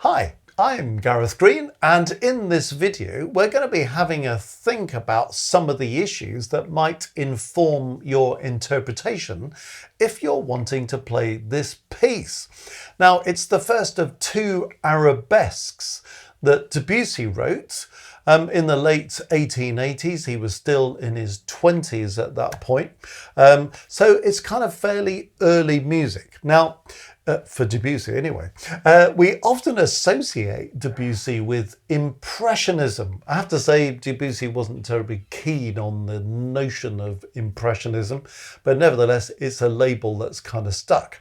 Hi, I'm Gareth Green, and in this video we're going to be having a think about some of the issues that might inform your interpretation if you're wanting to play this piece. Now, it's the first of two arabesques that Debussy wrote in the late 1880s. He was still in his 20s at that point. So it's kind of fairly early music. Now, for Debussy anyway. We often associate Debussy with Impressionism. I have to say Debussy wasn't terribly keen on the notion of Impressionism, but nevertheless it's a label that's kind of stuck.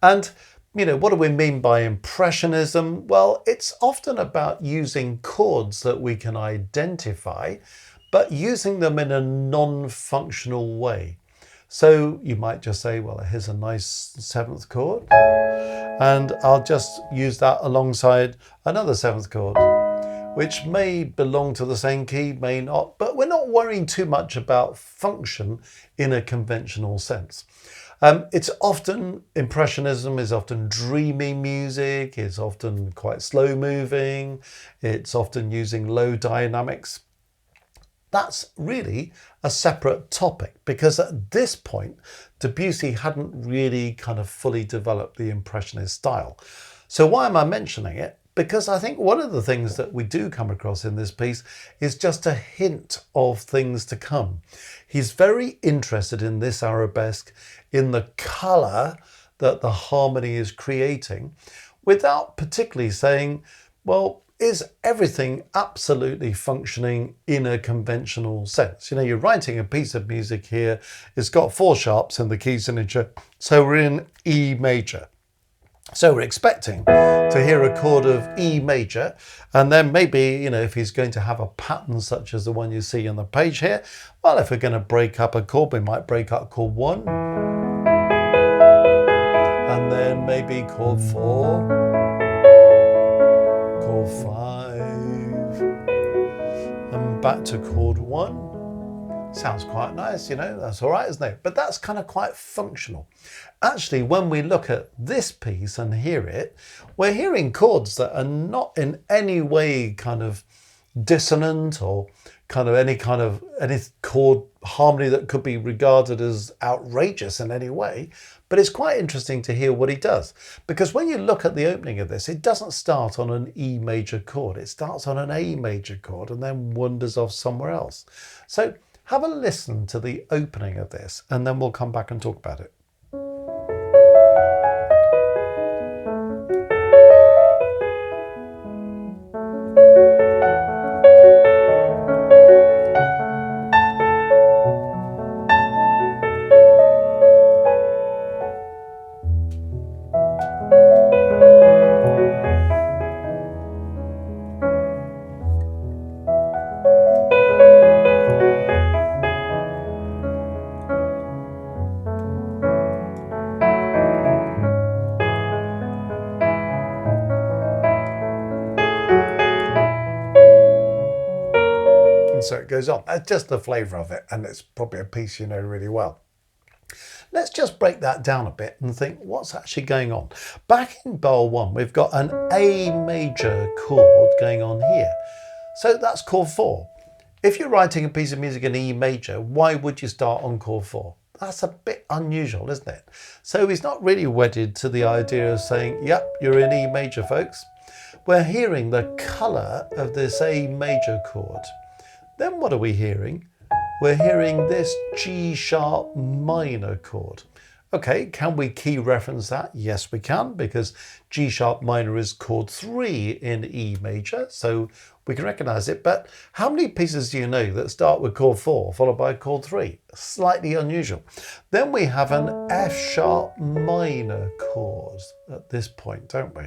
And what do we mean by Impressionism? Well, it's often about using chords that we can identify, but using them in a non-functional way. So you might just say, well, here's a nice seventh chord, and I'll just use that alongside another seventh chord, which may belong to the same key, may not, but we're not worrying too much about function in a conventional sense. Impressionism is often dreamy music, it's often quite slow moving, it's often using low dynamics. That's really a separate topic, because at this point, Debussy hadn't really kind of fully developed the Impressionist style. So why am I mentioning it? Because I think one of the things that we do come across in this piece is just a hint of things to come. He's very interested in this arabesque, in the colour that the harmony is creating, without particularly saying, well, is everything absolutely functioning in a conventional sense? You're writing a piece of music here. It's got four sharps in the key signature. So we're in E major. So we're expecting to hear a chord of E major. And then maybe, if he's going to have a pattern such as the one you see on the page here, well, if we're going to break up a chord, we might break up chord 1. And then maybe chord 4. Chord 5, and back to chord 1. Sounds quite nice, that's all right, isn't it? But that's kind of quite functional. Actually, when we look at this piece and hear it, we're hearing chords that are not in any way kind of dissonant or any chord harmony that could be regarded as outrageous in any way. But it's quite interesting to hear what he does, because when you look at the opening of this, it doesn't start on an E major chord. It starts on an A major chord and then wanders off somewhere else. So have a listen to the opening of this, and then we'll come back and talk about it. So it goes on. That's just the flavour of it, and it's probably a piece you know really well. Let's just break that down a bit and think what's actually going on. Back in bar 1, we've got an A major chord going on here. So that's chord 4. If you're writing a piece of music in E major, why would you start on chord 4? That's a bit unusual, isn't it? So he's not really wedded to the idea of saying, yep, you're in E major, folks. We're hearing the colour of this A major chord. Then what are we hearing? We're hearing this G sharp minor chord. Okay, can we key reference that? Yes, we can, because G sharp minor is chord 3 in E major, so we can recognize it. But how many pieces do you know that start with chord 4 followed by chord 3? Slightly unusual. Then we have an F sharp minor chord at this point, don't we?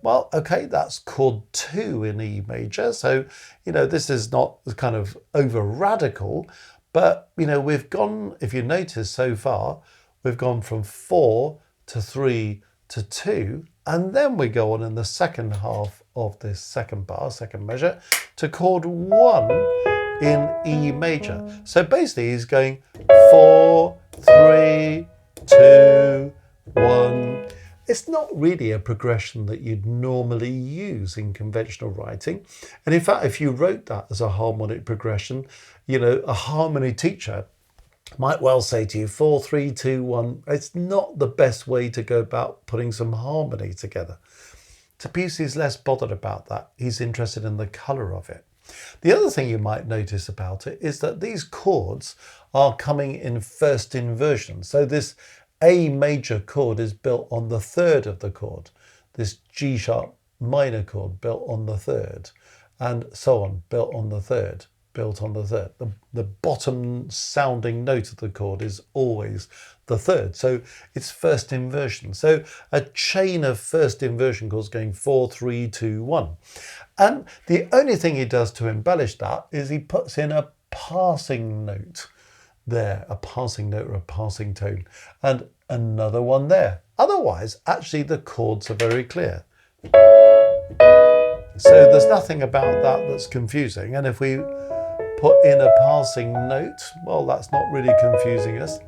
Well, okay, that's chord 2 in E major. So, this is not kind of over radical, but, we've gone, if you notice so far, we've gone from 4 to 3 to 2, and then we go on in the second half of this second bar, second measure, to chord 1 in E major. So basically he's going 4, 3, 2, 1, It's not really a progression that you'd normally use in conventional writing. And in fact, if you wrote that as a harmonic progression, a harmony teacher might well say to you 4, 3, 2, 1. It's not the best way to go about putting some harmony together. Debussy's less bothered about that. He's interested in the colour of it. The other thing you might notice about it is that these chords are coming in first inversion. So this A major chord is built on the third of the chord. This G sharp minor chord built on the third, and so on, built on the third, built on the third. The bottom sounding note of the chord is always the third. So it's first inversion. So a chain of first inversion chords going 4, 3, 2, 1. And the only thing he does to embellish that is he puts in a passing note there, a passing note or a passing tone, and another one there. Otherwise, actually, the chords are very clear. So there's nothing about that that's confusing. And if we put in a passing note, well, that's not really confusing us.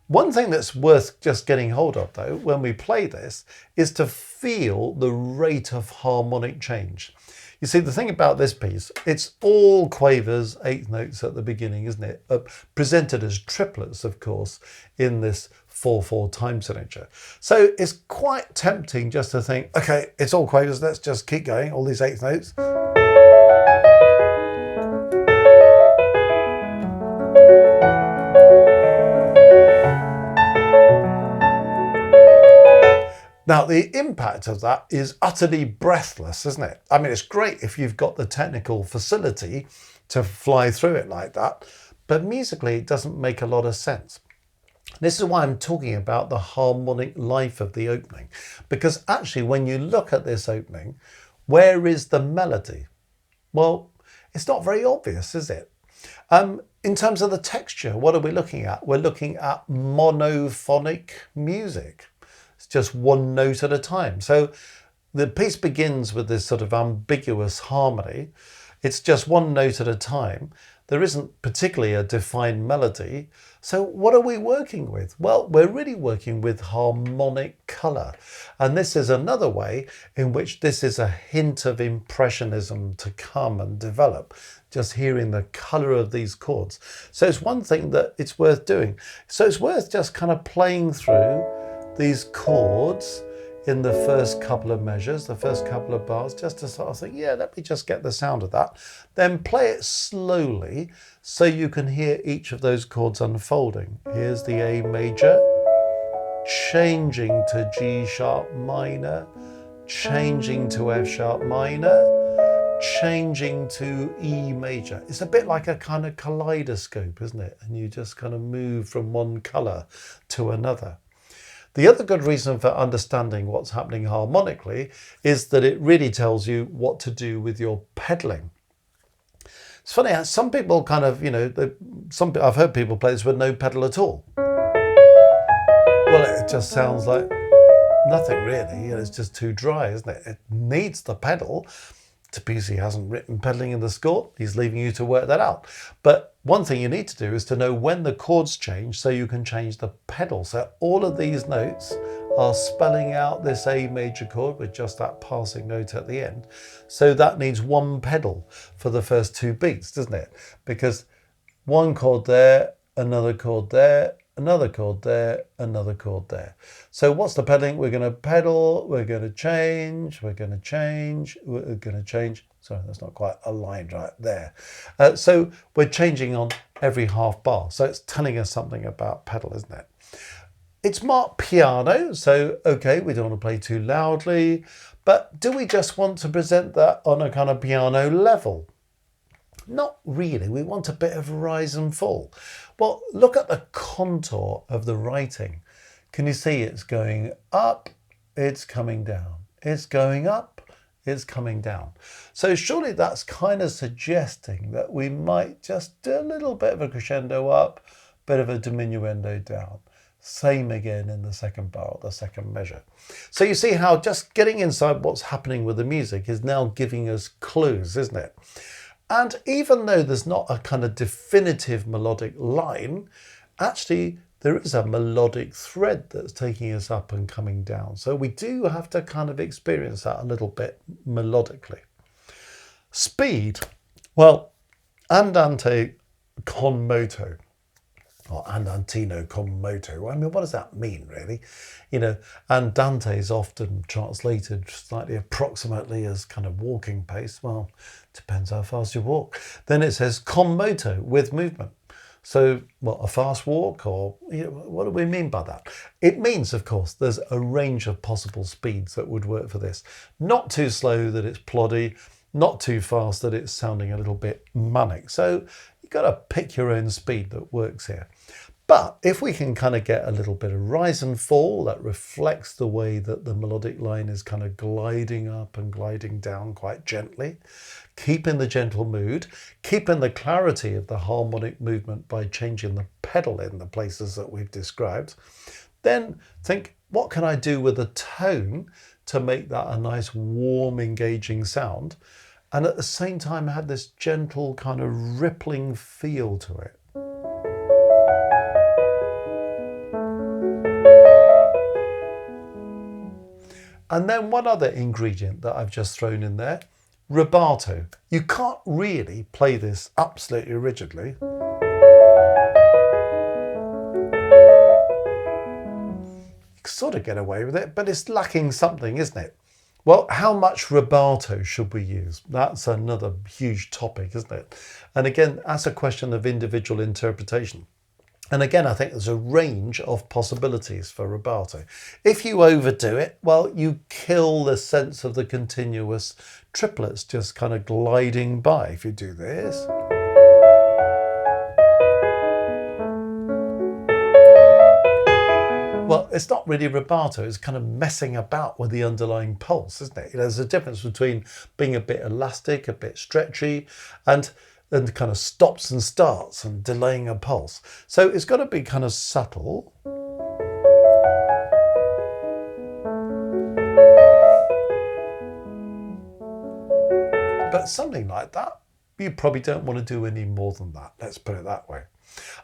One thing that's worth just getting hold of, though, when we play this, is to feel the rate of harmonic change. You see, the thing about this piece, it's all quavers, eighth notes at the beginning, isn't it? Presented as triplets, of course, in this 4/4 time signature. So it's quite tempting just to think, okay, it's all quavers, let's just keep going, all these eighth notes. Now, the impact of that is utterly breathless, isn't it? I mean, it's great if you've got the technical facility to fly through it like that, but musically it doesn't make a lot of sense. This is why I'm talking about the harmonic life of the opening, because actually when you look at this opening, where is the melody? Well, it's not very obvious, is it? In terms of the texture, what are we looking at? We're looking at monophonic music. It's just one note at a time. So the piece begins with this sort of ambiguous harmony. It's just one note at a time. There isn't particularly a defined melody. So what are we working with? Well, we're really working with harmonic colour. And this is another way in which this is a hint of impressionism to come and develop, just hearing the colour of these chords. So it's one thing that it's worth doing. So it's worth just kind of playing through these chords in the first couple of measures, the first couple of bars, just to sort of think, yeah, let me just get the sound of that. Then play it slowly so you can hear each of those chords unfolding. Here's the A major, changing to G sharp minor, changing to F sharp minor, changing to E major. It's a bit like a kind of kaleidoscope, isn't it? And you just kind of move from one colour to another. The other good reason for understanding what's happening harmonically is that it really tells you what to do with your pedaling. It's funny how some people kind of, I've heard people play this with no pedal at all. Well, it just sounds like nothing really. It's just too dry, isn't it? It needs the pedal. Debussy hasn't written pedaling in the score. He's leaving you to work that out. But one thing you need to do is to know when the chords change so you can change the pedal. So all of these notes are spelling out this A major chord with just that passing note at the end. So that needs one pedal for the first two beats, doesn't it? Because one chord there, another chord there, another chord there, another chord there. So what's the pedaling? We're going to pedal, we're going to change, we're going to change, we're going to change. Sorry, that's not quite aligned right there. So we're changing on every half bar. So it's telling us something about pedal, isn't it? It's marked piano. So, okay, we don't want to play too loudly, but do we just want to present that on a kind of piano level? Not really. We want a bit of rise and fall. Well, look at the contour of the writing. Can you see it's going up, it's coming down. It's going up, it's coming down. So surely that's kind of suggesting that we might just do a little bit of a crescendo up, bit of a diminuendo down. Same again in the second bar, the second measure. So you see how just getting inside what's happening with the music is now giving us clues, isn't it? And even though there's not a kind of definitive melodic line, actually there is a melodic thread that's taking us up and coming down. So we do have to kind of experience that a little bit melodically. Speed, well, andante con moto, or andantino con moto. I mean, what does that mean, really? You know, andante is often translated slightly approximately as kind of walking pace. Well, depends how fast you walk. Then it says con moto, with movement. So, what, a fast walk, or what do we mean by that? It means, of course, there's a range of possible speeds that would work for this. Not too slow that it's ploddy, not too fast that it's sounding a little bit manic. So you've got to pick your own speed that works here. But if we can kind of get a little bit of rise and fall that reflects the way that the melodic line is kind of gliding up and gliding down quite gently, keeping the gentle mood, keeping the clarity of the harmonic movement by changing the pedal in the places that we've described, then think, what can I do with a tone to make that a nice, warm, engaging sound, and at the same time have this gentle kind of rippling feel to it. And then one other ingredient that I've just thrown in there, rubato. You can't really play this absolutely rigidly. You can sort of get away with it, but it's lacking something, isn't it? Well, how much rubato should we use? That's another huge topic, isn't it? And again, that's a question of individual interpretation. And again, I think there's a range of possibilities for rubato. If you overdo it, well, you kill the sense of the continuous triplets just kind of gliding by. If you do this. Well, it's not really rubato, it's kind of messing about with the underlying pulse, isn't it? There's a difference between being a bit elastic, a bit stretchy, and kind of stops and starts and delaying a pulse. So it's got to be kind of subtle. But something like that, you probably don't want to do any more than that. Let's put it that way.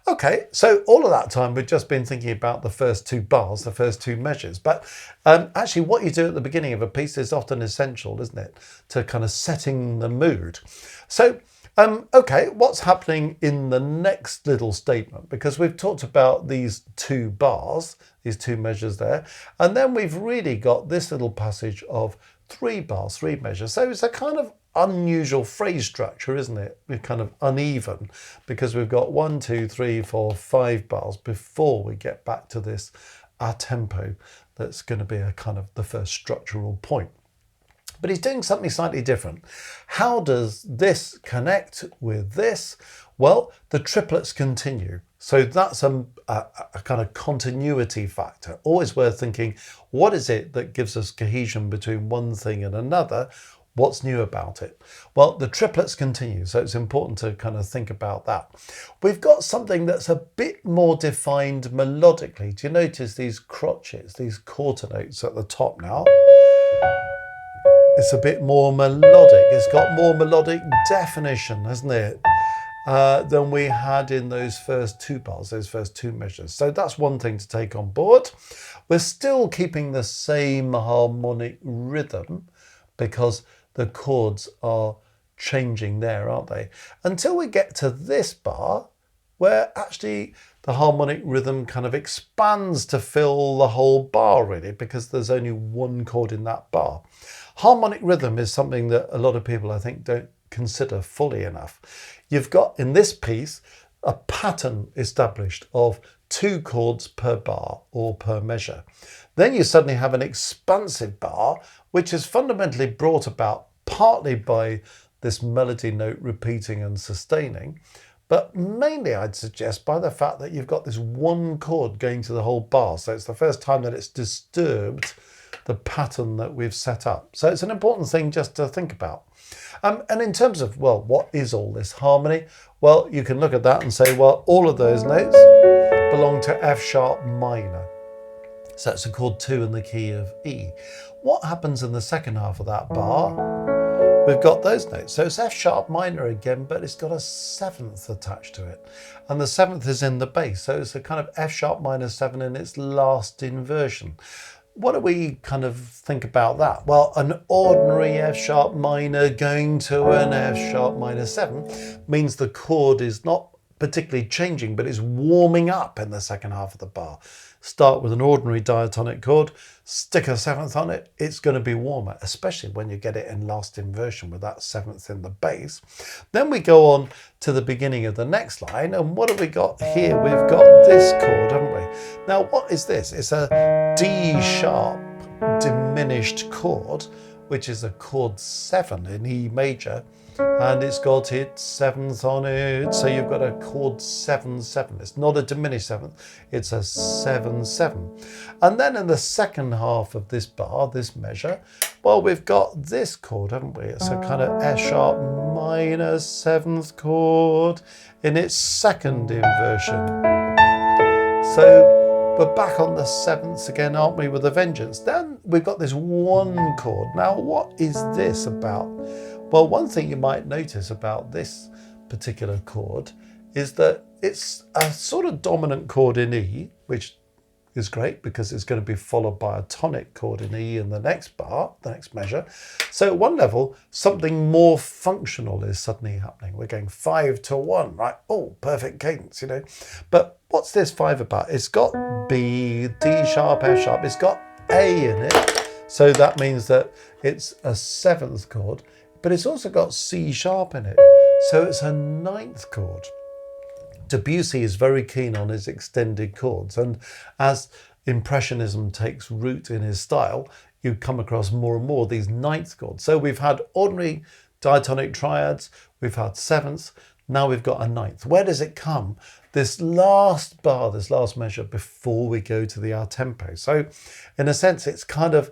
Okay, so all of that time we've just been thinking about the first two bars, the first two measures. But actually what you do at the beginning of a piece is often essential, isn't it? To kind of setting the mood. So okay, what's happening in the next little statement? Because we've talked about these two bars, these two measures there, and then we've really got this little passage of 3 bars, 3 measures. So it's a kind of unusual phrase structure, isn't it? We're kind of uneven because we've got 1, 2, 3, 4, 5 bars before we get back to this a tempo that's going to be a kind of the first structural point. But he's doing something slightly different. How does this connect with this? Well, the triplets continue. So that's a kind of continuity factor. Always worth thinking, what is it that gives us cohesion between one thing and another? What's new about it? Well, the triplets continue, so it's important to kind of think about that. We've got something that's a bit more defined melodically. Do you notice these crotchets, these quarter notes at the top now? It's a bit more melodic. It's got more melodic definition, hasn't it? Than we had in those first 2 bars, those first 2 measures. So that's one thing to take on board. We're still keeping the same harmonic rhythm because the chords are changing there, aren't they? Until we get to this bar, where actually the harmonic rhythm kind of expands to fill the whole bar, really, because there's only one chord in that bar. Harmonic rhythm is something that a lot of people, I think, don't consider fully enough. You've got, in this piece, a pattern established of 2 chords per bar or per measure. Then you suddenly have an expansive bar, which is fundamentally brought about partly by this melody note repeating and sustaining, but mainly I'd suggest by the fact that you've got this one chord going to the whole bar. So it's the first time that it's disturbed the pattern that we've set up. So it's an important thing just to think about. And in terms of, well, what is all this harmony? Well, you can look at that and say, well, all of those notes belong to F sharp minor. So it's a chord 2 in the key of E. What happens in the second half of that bar? we've got those notes. So it's F sharp minor again, but it's got a seventh attached to it. And the seventh is in the bass. So it's a kind of F sharp minor 7 in its last inversion. What do we kind of think about that? Well, an ordinary F sharp minor going to an F sharp minor 7 means the chord is not particularly changing, but it's warming up in the second half of the bar. Start with an ordinary diatonic chord, stick a seventh on it, it's going to be warmer, especially when you get it in last inversion with that seventh in the bass. Then we go on to the beginning of the next line, and what have we got here? We've got this chord, haven't we? Now, what is this? It's a D sharp diminished chord, which is a chord 7 in E major, and it's got its seventh on it. So you've got a chord 7/7. It's not a diminished seventh, it's a 7/7. And then in the second half of this bar, this measure, well, we've got this chord, haven't we? It's a kind of F sharp minor 7th chord in its second inversion. So we're back on the 7ths again, aren't we, with a vengeance? Then we've got this one chord. Now, what is this about? Well, one thing you might notice about this particular chord is that it's a sort of dominant chord in E, which is great because it's going to be followed by a tonic chord in E in the next bar, the next measure. So at one level, something more functional is suddenly happening. We're going 5-1, right? Oh, perfect cadence, you know. But what's this 5 about? It's got B, D sharp, F sharp. It's got A in it. So that means that it's a 7th chord. But it's also got C sharp in it. So it's a 9th chord. Debussy is very keen on his extended chords. And as Impressionism takes root in his style, you come across more and more these 9th chords. So we've had ordinary diatonic triads, we've had 7ths, now we've got a 9th. Where does it come? This last bar, this last measure before we go to the ar tempo. So in a sense, it's kind of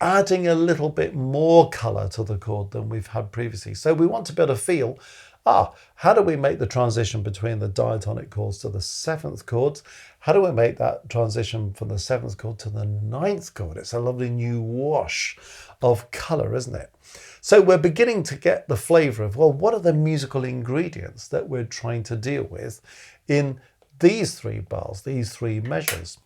adding a little bit more colour to the chord than we've had previously. So we want to be able to feel, how do we make the transition between the diatonic chords to the 7th chords? How do we make that transition from the 7th chord to the 9th chord? It's a lovely new wash of colour, isn't it? So we're beginning to get the flavour of, well, what are the musical ingredients that we're trying to deal with in these 3 bars, these 3 measures?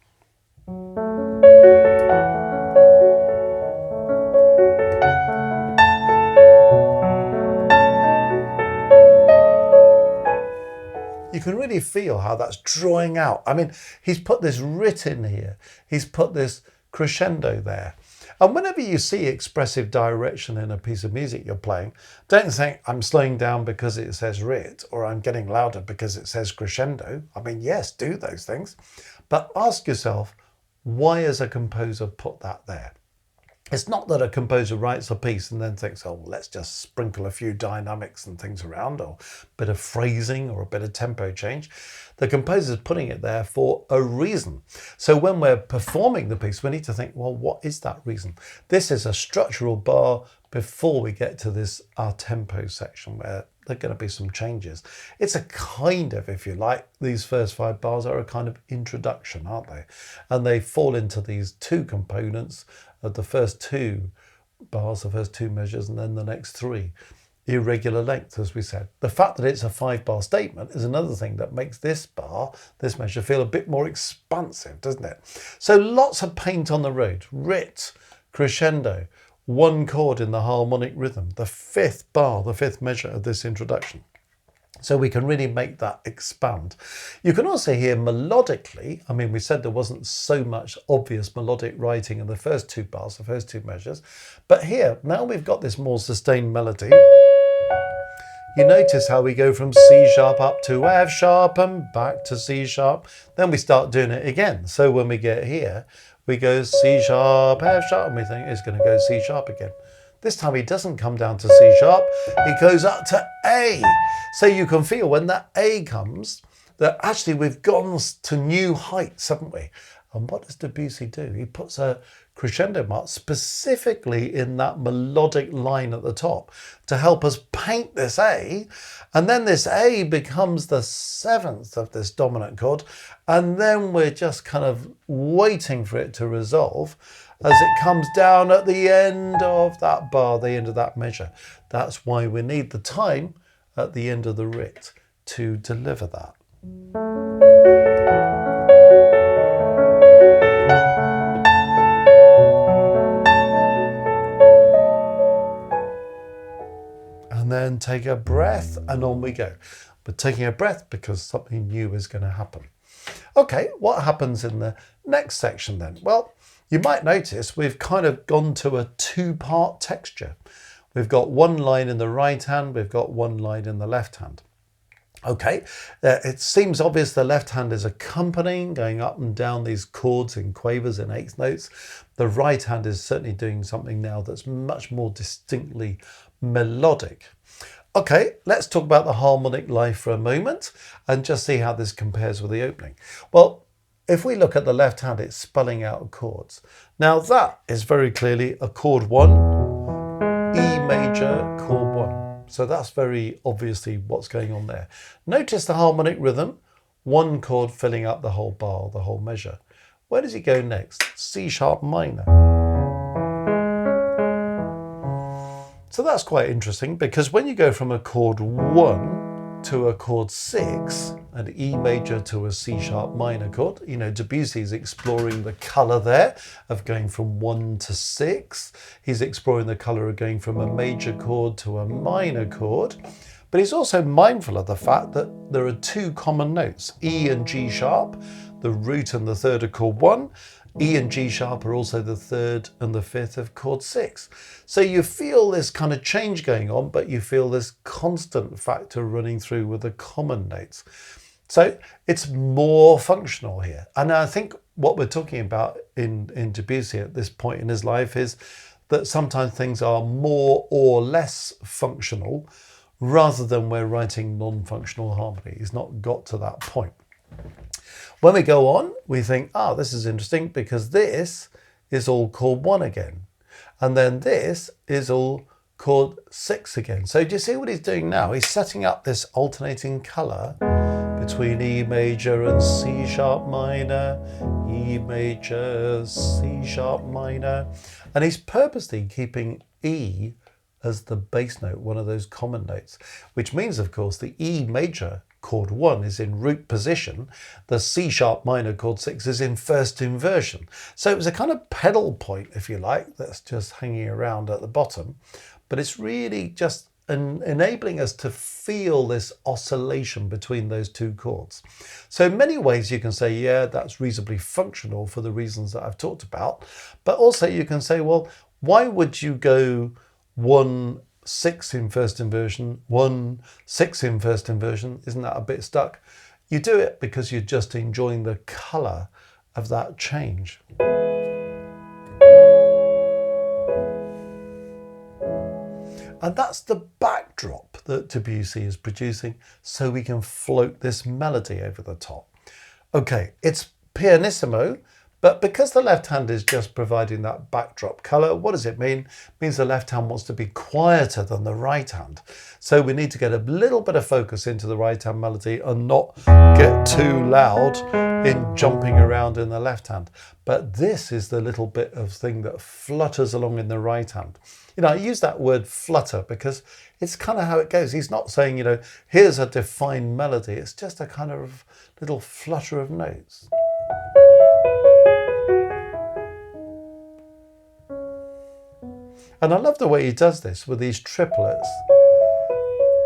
You can really feel how that's drawing out. I mean, he's put this writ in here. He's put this crescendo there. And whenever you see expressive direction in a piece of music you're playing, don't think I'm slowing down because it says writ or I'm getting louder because it says crescendo. I mean, yes, do those things. But ask yourself, why has a composer put that there? It's not that a composer writes a piece and then thinks, oh, well, let's just sprinkle a few dynamics and things around, or a bit of phrasing or a bit of tempo change. The composer's putting it there for a reason. So when we're performing the piece, we need to think, well, what is that reason? This is a structural bar before we get to this ar tempo section where there are going to be some changes. It's a kind of, if you like, these first 5 bars are a kind of introduction, aren't they? And they fall into these 2 components of the first 2 bars, the first 2 measures, and then the next 3. Irregular length, as we said. The fact that it's a 5-bar statement is another thing that makes this bar, this measure, feel a bit more expansive, doesn't it? So lots of paint on the road. Writ, crescendo, 1 chord in the harmonic rhythm, the 5th bar, the 5th measure of this introduction. So we can really make that expand. You can also hear melodically, I mean, we said there wasn't so much obvious melodic writing in the first 2 bars, the first 2 measures, but here, now we've got this more sustained melody. You notice how we go from C sharp up to F sharp and back to C sharp. Then we start doing it again. So when we get here, we go C sharp, F sharp, and we think it's going to go C sharp again. This time he doesn't come down to C sharp, he goes up to A. So you can feel when that A comes that actually we've gone to new heights, haven't we? And what does Debussy do? He puts a crescendo mark specifically in that melodic line at the top to help us paint this A. And then this A becomes the 7th of this dominant chord. And then we're just kind of waiting for it to resolve. as it comes down at the end of that bar, the end of that measure. That's why we need the time at the end of the writ to deliver that. And then take a breath and on we go. But taking a breath because something new is going to happen. Okay, what happens in the next section then? Well, you might notice we've kind of gone to a two-part texture. We've got one line in the right hand, we've got one line in the left hand. Okay, it seems obvious the left hand is accompanying, going up and down these chords in quavers and eighth notes. The right hand is certainly doing something now that's much more distinctly melodic. Okay, let's talk about the harmonic life for a moment and just see how this compares with the opening. Well, if we look at the left hand, it's spelling out chords. Now that is very clearly a chord 1, E major, chord 1. So that's very obviously what's going on there. Notice the harmonic rhythm, one chord filling up the whole bar, the whole measure. Where does he go next? C sharp minor. So that's quite interesting because when you go from a chord 1 to a chord 6, an E major to a C sharp minor chord, you know, Debussy is exploring the colour there of going from 1 to 6. He's exploring the colour of going from a major chord to a minor chord. But he's also mindful of the fact that there are two common notes, E and G sharp, the root and the third of chord 1. E and G sharp are also the third and the fifth of chord 6. So you feel this kind of change going on, but you feel this constant factor running through with the common notes. So it's more functional here. And I think what we're talking about in Debussy at this point in his life is that sometimes things are more or less functional rather than we're writing non-functional harmony. He's not got to that point. When we go on, we think, this is interesting because this is all chord 1 again. And then this is all chord 6 again. So do you see what he's doing now? He's setting up this alternating colour between E major and C sharp minor, E major, C sharp minor. And he's purposely keeping E as the bass note, one of those common notes, which means, of course, the E major chord 1 is in root position, the C sharp minor chord 6 is in first inversion. So it was a kind of pedal point, if you like, that's just hanging around at the bottom, but it's really just enabling us to feel this oscillation between those two chords. So in many ways you can say, yeah, that's reasonably functional for the reasons that I've talked about, but also you can say, well, why would you go 1, 6 in first inversion, 1, 6 in first inversion? Isn't that a bit stuck? You do it because you're just enjoying the colour of that change. And that's the backdrop that Debussy is producing so we can float this melody over the top. Okay, it's pianissimo, but because the left hand is just providing that backdrop colour, what does it mean? It means the left hand wants to be quieter than the right hand. So we need to get a little bit of focus into the right hand melody and not get too loud in jumping around in the left hand. But this is the little bit of thing that flutters along in the right hand. You know, I use that word flutter because it's kind of how it goes. He's not saying, you know, here's a defined melody. It's just a kind of little flutter of notes. And I love the way he does this with these triplets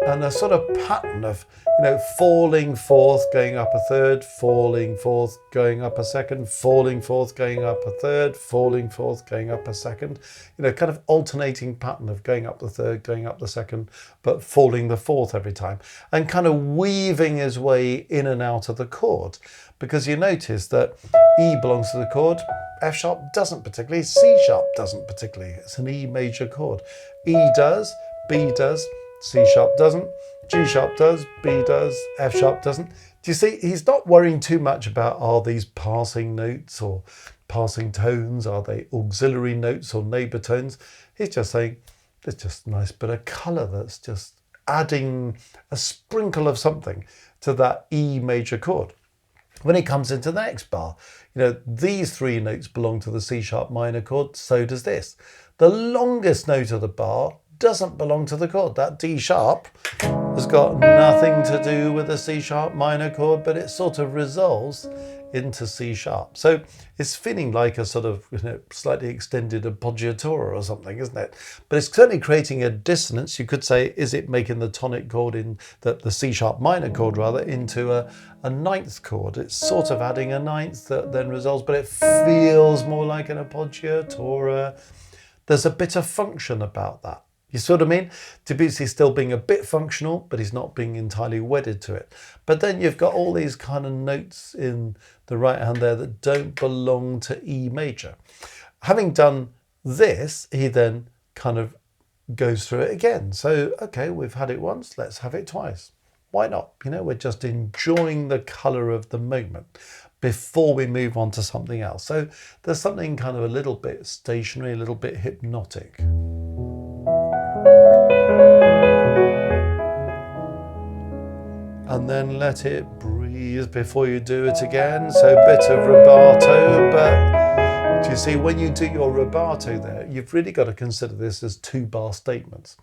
and a sort of pattern of, you know, falling fourth, going up a third, falling fourth, going up a second, falling fourth, going up a third, falling fourth, going up a second, you know, kind of alternating pattern of going up the third, going up the second, but falling the fourth every time, and kind of weaving his way in and out of the chord. Because you notice that E belongs to the chord, F sharp doesn't particularly, C sharp doesn't particularly. It's an E major chord. E does, B does, C sharp doesn't, G sharp does, B does, F sharp doesn't. Do you see, he's not worrying too much about are these passing notes or passing tones, are they auxiliary notes or neighbour tones? He's just saying, there's just a nice bit of colour that's just adding a sprinkle of something to that E major chord. When it comes into the next bar, these three notes belong to the C sharp minor chord, so does this. The longest note of the bar doesn't belong to the chord. That D sharp has got nothing to do with the C sharp minor chord, but it sort of resolves into C sharp. So it's feeling like a sort of slightly extended appoggiatura or something, isn't it? But it's certainly creating a dissonance. You could say, is it making the tonic chord in the C sharp minor chord rather into a ninth chord? It's sort of adding a ninth that then resolves, but it feels more like an appoggiatura. There's a bit of function about that. You see what I mean? Debussy's still being a bit functional, but he's not being entirely wedded to it. But then you've got all these kind of notes in the right hand there that don't belong to E major. Having done this, he then kind of goes through it again. So, okay, we've had it once, let's have it twice. Why not? We're just enjoying the colour of the moment before we move on to something else. So there's something kind of a little bit stationary, a little bit hypnotic. And then let it breathe before you do it again. So a bit of rubato, but do you see, when you do your rubato there, you've really got to consider this as 2-bar statements.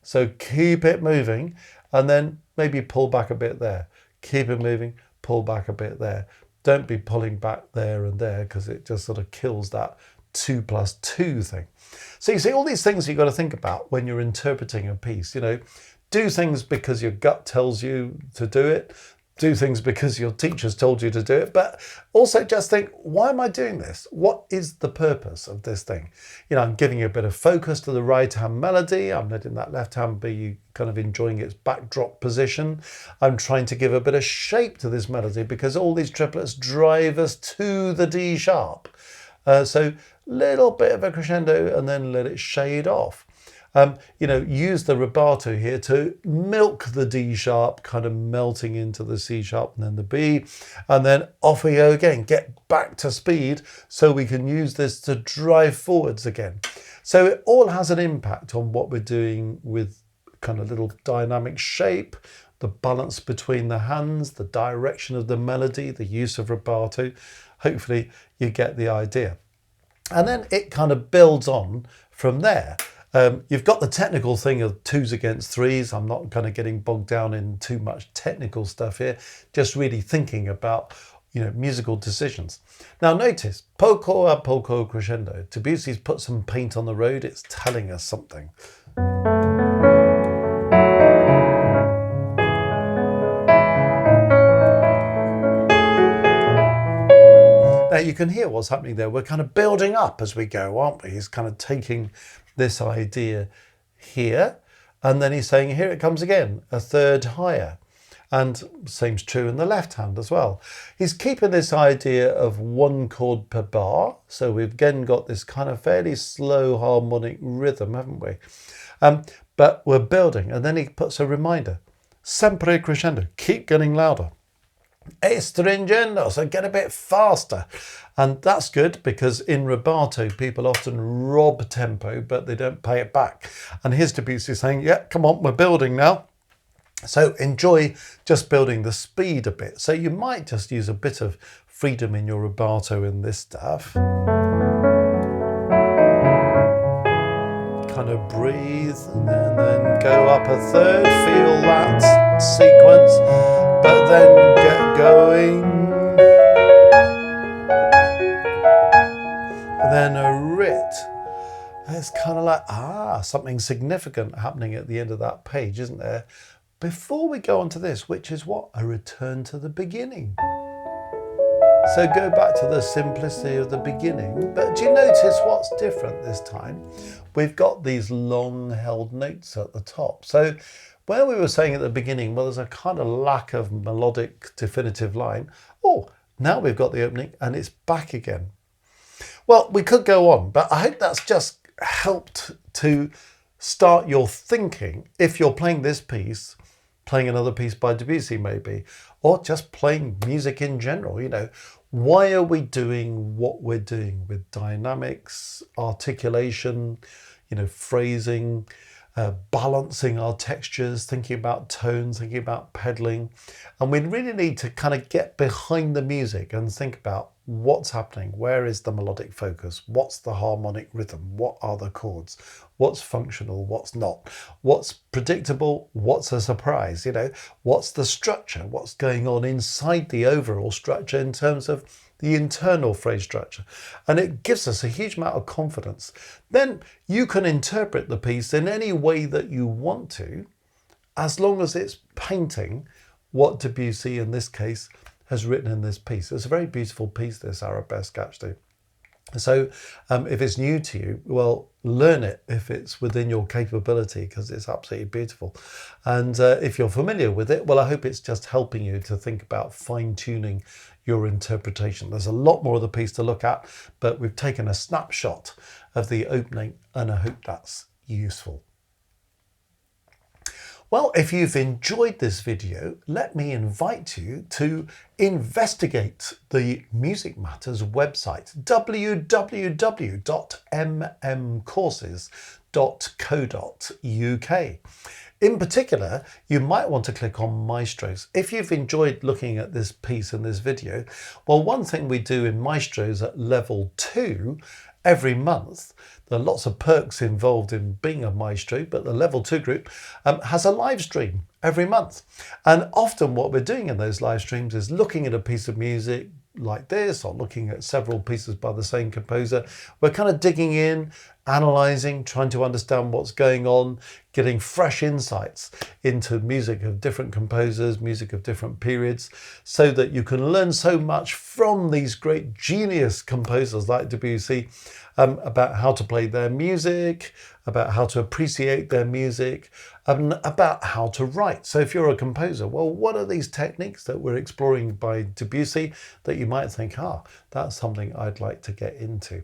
So keep it moving and then maybe pull back a bit there. Keep it moving, pull back a bit there. Don't be pulling back there and there because it just sort of kills that 2+2 thing. So you see, all these things you've got to think about when you're interpreting a piece. Do things because your gut tells you to do it. Do things because your teacher's told you to do it. But also just think, why am I doing this? What is the purpose of this thing? I'm giving you a bit of focus to the right hand melody. I'm letting that left hand be kind of enjoying its backdrop position. I'm trying to give a bit of shape to this melody because all these triplets drive us to the D sharp. So little bit of a crescendo and then let it shade off. Use the rubato here to milk the D sharp, kind of melting into the C sharp and then the B, and then off we go again, get back to speed so we can use this to drive forwards again. So it all has an impact on what we're doing with kind of little dynamic shape, the balance between the hands, the direction of the melody, the use of rubato. Hopefully you get the idea. And then it kind of builds on from there. You've got the technical thing of 2s against 3s. I'm not kind of getting bogged down in too much technical stuff here, just really thinking about, musical decisions. Now notice, poco a poco crescendo. Debussy's put some paint on the road. It's telling us something. Now you can hear what's happening there. We're kind of building up as we go, aren't we? He's kind of taking this idea here, and then he's saying, here it comes again, a third higher. And same's true in the left hand as well. He's keeping this idea of 1 chord per bar. So we've again got this kind of fairly slow harmonic rhythm, haven't we? But we're building, and then he puts a reminder, sempre crescendo, keep getting louder. E stringendo, so get a bit faster. And that's good because in rubato, people often rob tempo, but they don't pay it back. And here's Debussy saying, yeah, come on, we're building now. So enjoy just building the speed a bit. So you might just use a bit of freedom in your rubato in this stuff. Kind of breathe and then go up a third, feel that sequence, but then get going. And then a writ. It's kind of like, something significant happening at the end of that page, isn't there? Before we go on to this, which is what? A return to the beginning. So go back to the simplicity of the beginning. But do you notice what's different this time? We've got these long held notes at the top. So where we were saying at the beginning, well, there's a kind of lack of melodic definitive line. Oh, now we've got the opening and it's back again. Well, we could go on, but I hope that's just helped to start your thinking. If you're playing this piece, playing another piece by Debussy maybe, or just playing music in general, why are we doing what we're doing with dynamics, articulation, phrasing, balancing our textures, thinking about tones, thinking about pedaling. And we really need to kind of get behind the music and think about what's happening. Where is the melodic focus? What's the harmonic rhythm? What are the chords? What's functional? What's not? What's predictable? What's a surprise? You know, what's the structure? What's going on inside the overall structure in terms of the internal phrase structure? And it gives us a huge amount of confidence. Then you can interpret the piece in any way that you want to, as long as it's painting what Debussy in this case has written in this piece. It's a very beautiful piece, this Arabesque, actually. So if it's new to you, well, learn it if it's within your capability, because it's absolutely beautiful. And if you're familiar with it, well, I hope it's just helping you to think about fine-tuning your interpretation. There's a lot more of the piece to look at, but we've taken a snapshot of the opening, and I hope that's useful. Well, if you've enjoyed this video, let me invite you to investigate the Music Matters website, www.mmcourses.co.uk. In particular, you might want to click on Maestros. If you've enjoyed looking at this piece in this video, well, one thing we do in Maestros at level 2 every month, there are lots of perks involved in being a maestro, but the level 2 group has a live stream every month. And often what we're doing in those live streams is looking at a piece of music like this, or looking at several pieces by the same composer. We're kind of digging in, analysing, trying to understand what's going on, getting fresh insights into music of different composers, music of different periods, so that you can learn so much from these great genius composers like Debussy about how to play their music, about how to appreciate their music, about how to write. So if you're a composer, well, what are these techniques that we're exploring by Debussy that you might think, that's something I'd like to get into?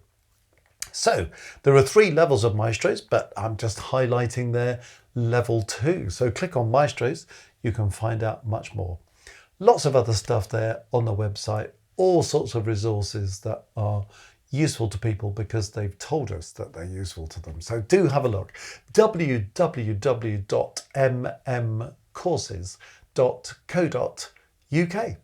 So there are 3 levels of Maestros, but I'm just highlighting their level 2. So click on Maestros, you can find out much more. Lots of other stuff there on the website, all sorts of resources that are useful to people because they've told us that they're useful to them. So do have a look. www.mmcourses.co.uk.